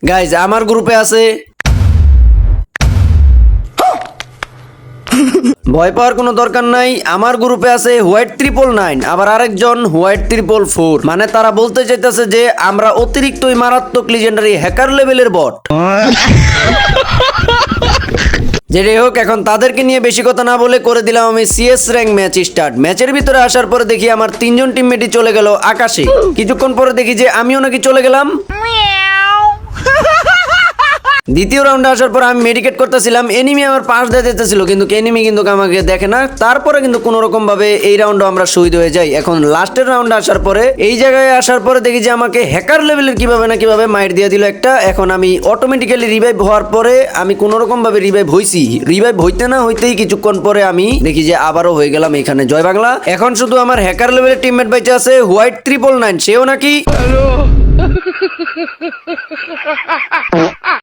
Guys আমার গ্রুপে আছে ভয় পাওয়ার কোনো দরকার নাই। আমার গ্রুপে আছে হোয়াইট 999, আবার আরেকজন হোয়াইট 444। মানে তারা বলতে চাইতেছে যে আমরা অতিরিক্তই মারাত্মক লিজেন্ডারি হ্যাকার লেভেলের বট। যেটাই হোক, এখন তাদেরকে নিয়ে বেশি কথা না বলে করে দিলাম আমি সিএস র্যাঙ্ক ম্যাচ স্টার্ট। ম্যাচের ভিতরে আসার পরে দেখি আমার 3জন টিমমেটই চলে গেল আকাশে। কিছুক্ষণ পরে দেখি যে আমিও নাকি চলে গেলাম। দ্বিতীয় রাউন্ডে আসার পর আমি মেডিকেট করতেছিলাম, এনিমি আমার পাশ দিয়ে যেতেছিল, কিন্তু এনিমি কিন্তু আমাকে দেখে না। তারপরে কিন্তু কোনো রকম ভাবে এই রাউন্ডে আমরা শহীদ হয়ে যাই। এখন লাস্টের রাউন্ডে আসার পরে এই জায়গায় আসার পরে দেখি যে আমাকে হ্যাকার লেভেলের কিভাবে না কিভাবে মাইর দিয়ে দিল একটা। এখন আমি অটোমেটিক্যালি রিভাইভ হওয়ার পরে আমি কোনো রকম ভাবে রিভাইভ হইছি। রিভাইভ হইতে না হইতেই কিছুক্ষণ পরে আমি দেখি যে আবারও হয়ে গেলাম এখানে জয় বাংলা। এখন শুধু আমার হ্যাকার লেভেলের টিমমেট বাইচে আছে হোয়াইট 999, সেও নাকি